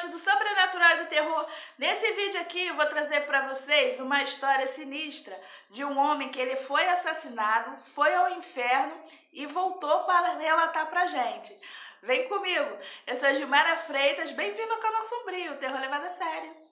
amantes do sobrenatural e do terror. Nesse vídeo aqui eu vou trazer para vocês uma história sinistra de um homem que ele foi assassinado, foi ao inferno e voltou para relatar pra gente. Vem comigo, eu sou a Gilmara Freitas, bem-vindo ao canal Sombrio, o terror levado a sério.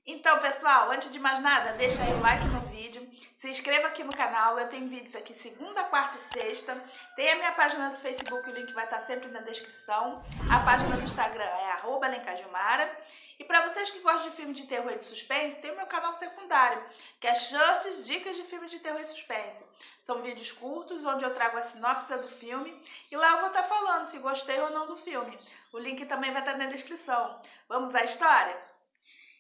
Então, pessoal, antes de mais nada, deixa aí o like no vídeo, se inscreva aqui no canal, eu tenho vídeos aqui segunda, quarta e sexta, tem a minha página do Facebook, o link vai estar sempre na descrição, a página do Instagram é @elencagilmara, e para vocês que gostam de filme de terror e de suspense, tem o meu canal secundário, que é Shorts, Dicas de Filme de Terror e Suspense. São vídeos curtos, onde eu trago a sinopse do filme, e lá eu vou estar falando se gostei ou não do filme. O link também vai estar na descrição. Vamos à história?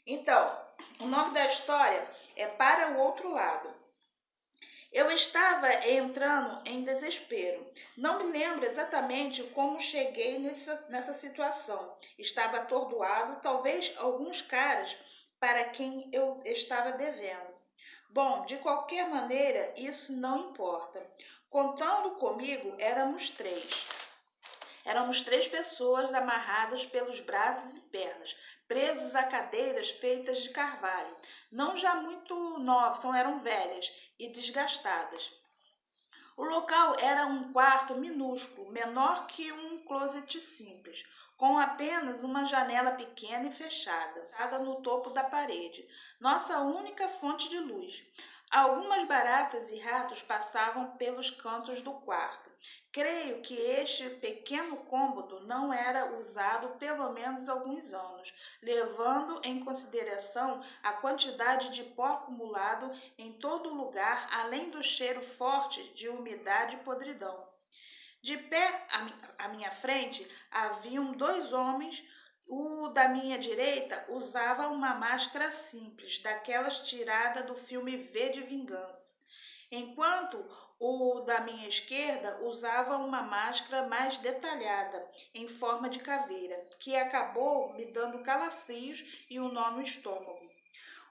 Então, o nome da história é Para o Outro Lado. Eu estava entrando em desespero. Não me lembro exatamente como cheguei nessa situação. Estava atordoado, talvez alguns caras para quem eu estava devendo. Bom, de qualquer maneira, isso não importa. Contando comigo, éramos três. Éramos três pessoas amarradas pelos braços e pernas, presos a cadeiras feitas de carvalho, não já muito novas, eram velhas e desgastadas. O local era um quarto minúsculo, menor que um closet simples, com apenas uma janela pequena e fechada no topo da parede, nossa única fonte de luz. Algumas baratas e ratos passavam pelos cantos do quarto. Creio que este pequeno cômodo não era usado pelo menos alguns anos, levando em consideração a quantidade de pó acumulado em todo lugar, além do cheiro forte de umidade e podridão. De pé à minha frente haviam dois homens. O da minha direita usava uma máscara simples, daquelas tirada do filme V de Vingança, enquanto o da minha esquerda usava uma máscara mais detalhada, em forma de caveira, que acabou me dando calafrios e um nó no estômago.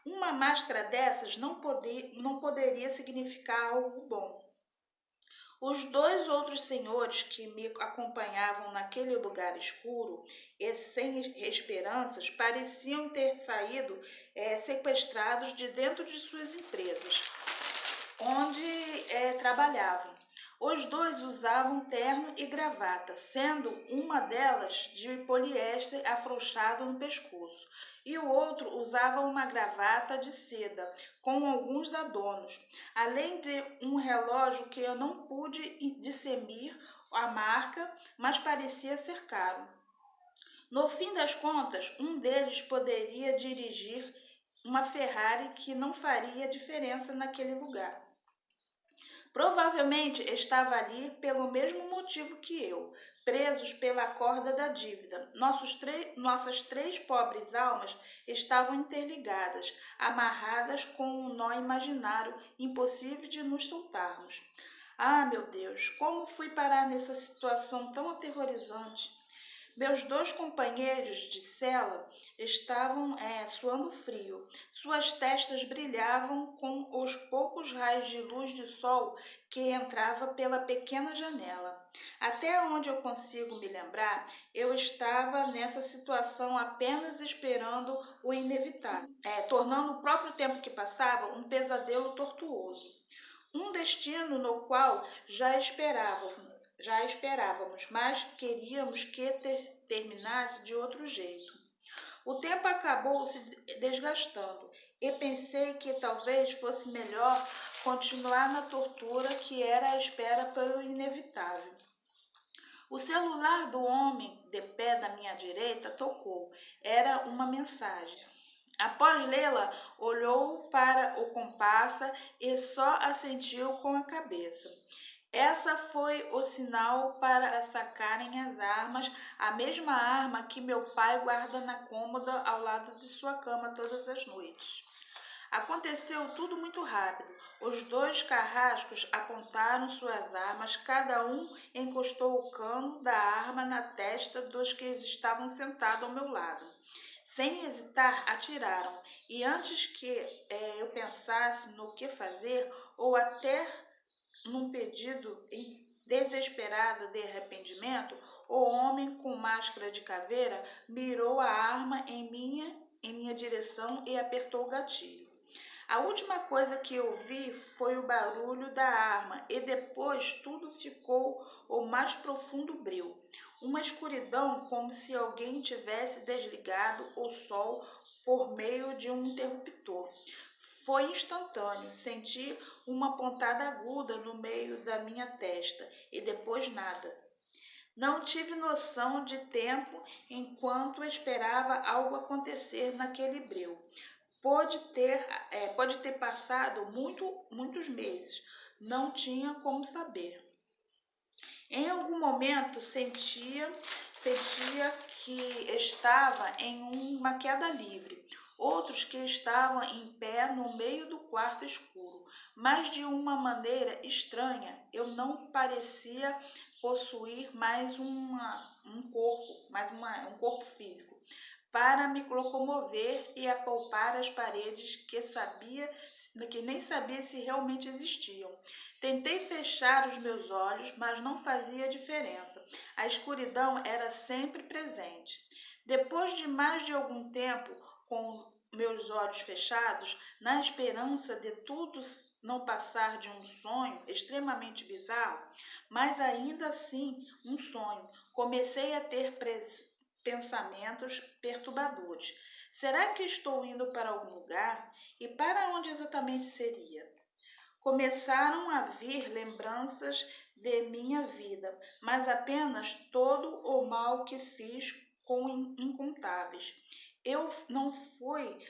Uma máscara dessas não poderia significar algo bom. Os dois outros senhores que me acompanhavam naquele lugar escuro e sem esperanças pareciam ter saído sequestrados de dentro de suas empresas, onde trabalhavam. Os dois usavam terno e gravata, sendo uma delas de poliéster afrouxado no pescoço, e o outro usava uma gravata de seda com alguns adornos, além de um relógio que eu não pude discernir a marca, mas parecia ser caro. No fim das contas, um deles poderia dirigir uma Ferrari que não faria diferença naquele lugar. Provavelmente estava ali pelo mesmo motivo que eu, presos pela corda da dívida. Nossas três pobres almas estavam interligadas, amarradas com um nó imaginário, impossível de nos soltarmos. Ah, meu Deus, como fui parar nessa situação tão aterrorizante? Meus dois companheiros de cela estavam suando frio. Suas testas brilhavam com os poucos raios de luz de sol que entrava pela pequena janela. Até onde eu consigo me lembrar, eu estava nessa situação apenas esperando o inevitável, tornando o próprio tempo que passava um pesadelo tortuoso. Um destino no qual já esperávamos, mas queríamos que terminasse de outro jeito. O tempo acabou se desgastando e pensei que talvez fosse melhor continuar na tortura que era a espera pelo inevitável. O celular do homem de pé da minha direita tocou. Era uma mensagem. Após lê-la, olhou para o comparsa e só assentiu com a cabeça. Essa foi o sinal para sacarem as armas, a mesma arma que meu pai guarda na cômoda ao lado de sua cama todas as noites. Aconteceu tudo muito rápido. Os dois carrascos apontaram suas armas, cada um encostou o cano da arma na testa dos que estavam sentados ao meu lado. Sem hesitar, atiraram, e antes que eu pensasse no que fazer, ou até num pedido desesperado de arrependimento, o homem com máscara de caveira mirou a arma em minha direção e apertou o gatilho. A última coisa que eu vi foi o barulho da arma e depois tudo ficou o mais profundo breu. Uma escuridão como se alguém tivesse desligado o sol por meio de um interruptor. Foi instantâneo. Senti uma pontada aguda no meio da minha testa e depois nada. Não tive noção de tempo enquanto esperava algo acontecer naquele breu. Pode ter passado muitos meses, não tinha como saber. Em algum momento sentia que estava em uma queda livre, outros que estavam em pé no meio do quarto escuro, mas de uma maneira estranha eu não parecia possuir mais um corpo físico para me locomover e apalpar as paredes que nem sabia se realmente existiam. Tentei fechar os meus olhos, mas não fazia diferença. A escuridão era sempre presente. Depois de mais de algum tempo com meus olhos fechados, na esperança de tudo não passar de um sonho extremamente bizarro, mas ainda assim um sonho, comecei a ter pensamentos perturbadores. Será que estou indo para algum lugar? E para onde exatamente seria? Começaram a vir lembranças de minha vida, mas apenas todo o mal que fiz com incontáveis. Eu não fui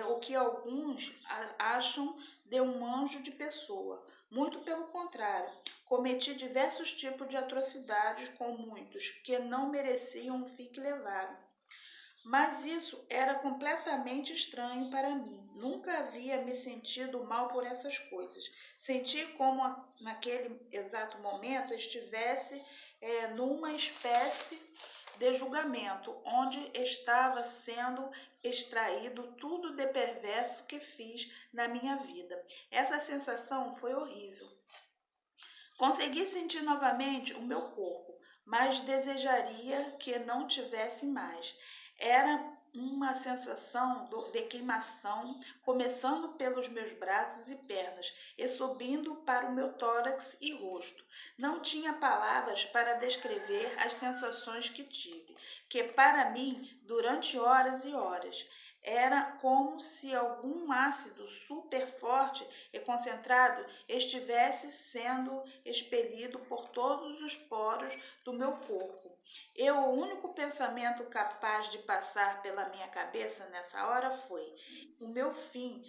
o que alguns acham de um anjo de pessoa. Muito pelo contrário, cometi diversos tipos de atrocidades com muitos que não mereciam o fim que levaram. Mas isso era completamente estranho para mim. Nunca havia me sentido mal por essas coisas. Senti como naquele exato momento estivesse numa espécie de julgamento, onde estava sendo extraído tudo de perverso que fiz na minha vida. Essa sensação foi horrível. Consegui sentir novamente o meu corpo, mas desejaria que não tivesse mais. Era uma sensação de queimação, começando pelos meus braços e pernas e subindo para o meu tórax e rosto. Não tinha palavras para descrever as sensações que tive, que para mim, durante horas e horas, era como se algum ácido super forte e concentrado estivesse sendo expelido por todos os poros do meu corpo. O único pensamento capaz de passar pela minha cabeça nessa hora foi o meu fim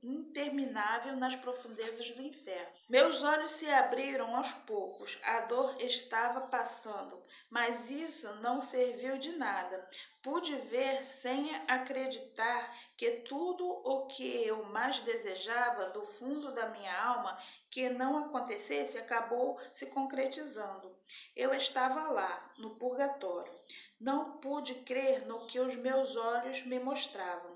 interminável nas profundezas do inferno. Meus olhos se abriram aos poucos, a dor estava passando, mas isso não serviu de nada. Pude ver sem acreditar que tudo o que eu mais desejava do fundo da minha alma que não acontecesse acabou se concretizando. Eu estava lá, no purgatório. Não pude crer no que os meus olhos me mostravam.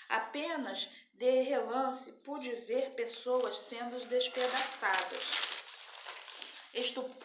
Apenas de relance pude ver pessoas sendo despedaçadas,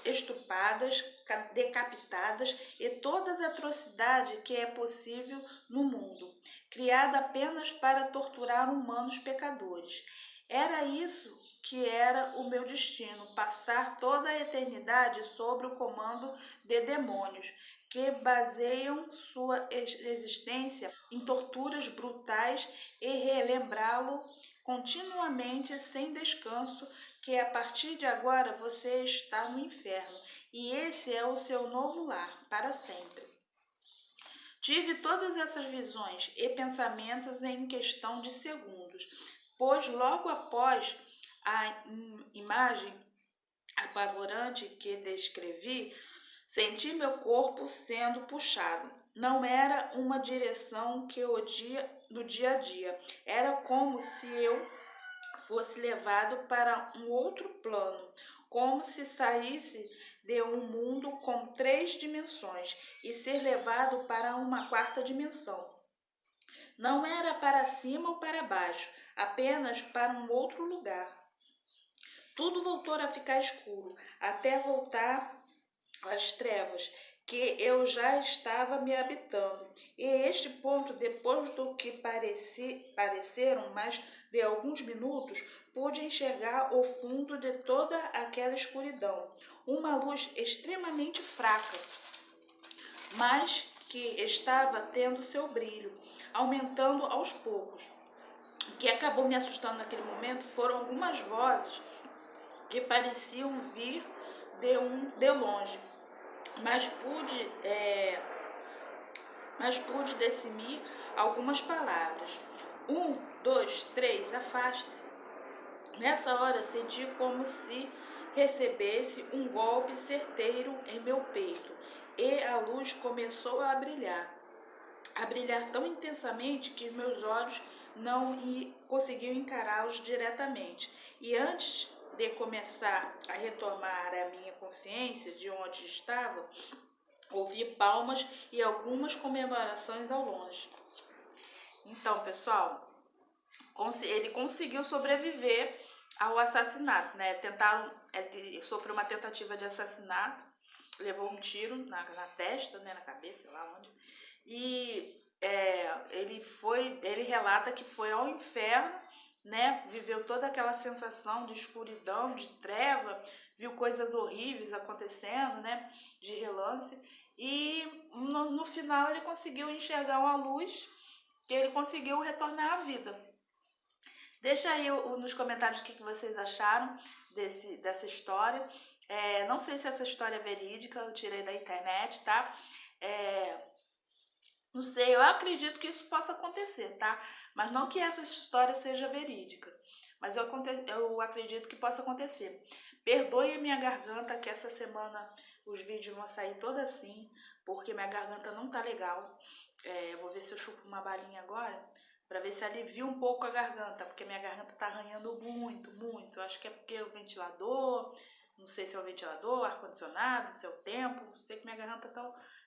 estupradas, decapitadas e toda a atrocidade que é possível no mundo, criada apenas para torturar humanos pecadores. Era isso que era o meu destino, passar toda a eternidade sob o comando de demônios, que baseiam sua existência em torturas brutais e relembrá-lo continuamente sem descanso que a partir de agora você está no inferno e esse é o seu novo lar para sempre. Tive todas essas visões e pensamentos em questão de segundos, pois logo após a imagem apavorante que descrevi, senti meu corpo sendo puxado. Não era uma direção que do dia a dia. Era como se eu fosse levado para um outro plano, como se saísse de um mundo com 3 dimensões e ser levado para uma 4ª dimensão. Não era para cima ou para baixo, apenas para um outro lugar. Tudo voltou a ficar escuro, até voltar às trevas que eu já estava me habitando. E este ponto, depois do que pareceram mais de alguns minutos, pude enxergar o fundo de toda aquela escuridão. Uma luz extremamente fraca, mas que estava tendo seu brilho, aumentando aos poucos. O que acabou me assustando naquele momento foram algumas vozes que pareciam vir de longe, mas pude discernir algumas palavras. 1, 2, 3, afaste-se. Nessa hora senti como se recebesse um golpe certeiro em meu peito, e a luz começou a brilhar tão intensamente que meus olhos não conseguiam encará-los diretamente. E antes de começar a retomar a minha consciência de onde estava, ouvi palmas e algumas comemorações ao longe. Então, pessoal, ele conseguiu sobreviver ao assassinato, né? Ele sofreu uma tentativa de assassinato, levou um tiro na testa, né? Na cabeça, sei lá onde. E ele relata que foi ao inferno, né? Viveu toda aquela sensação de escuridão, de treva, viu coisas horríveis acontecendo, né? De relance. E no final ele conseguiu enxergar uma luz, que ele conseguiu retornar à vida. Deixa aí nos comentários o que vocês acharam dessa história. Não sei se essa história é verídica, eu tirei da internet, tá? Não sei, eu acredito que isso possa acontecer, tá? Mas não que essa história seja verídica. Mas eu acredito que possa acontecer. Perdoe a minha garganta, que essa semana os vídeos vão sair todos assim, porque minha garganta não tá legal. Vou ver se eu chupo uma balinha agora, para ver se alivia um pouco a garganta, porque minha garganta tá arranhando muito, muito. Eu acho que é porque o ventilador, não sei se é o ventilador, ar-condicionado, se é o tempo, sei que minha garganta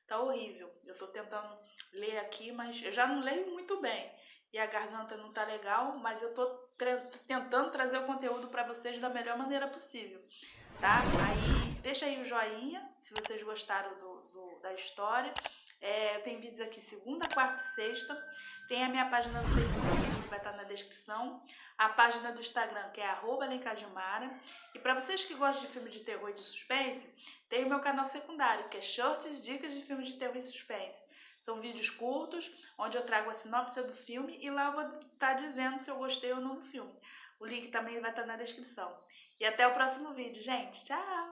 tá horrível. Eu tô tentando ler aqui, mas eu já não leio muito bem. E a garganta não tá legal, mas eu tô tentando trazer o conteúdo para vocês da melhor maneira possível, tá? Aí deixa aí o joinha, se vocês gostaram da história. Tem vídeos aqui segunda, quarta e sexta. Tem a minha página no Facebook, que vai estar na descrição. A página do Instagram, que é @lencadilmara. E para vocês que gostam de filme de terror e de suspense, tem o meu canal secundário, que é Shorts, Dicas de Filmes de Terror e Suspense. São vídeos curtos, onde eu trago a sinopse do filme e lá eu vou estar dizendo se eu gostei ou não do filme. O link também vai estar na descrição. E até o próximo vídeo, gente. Tchau!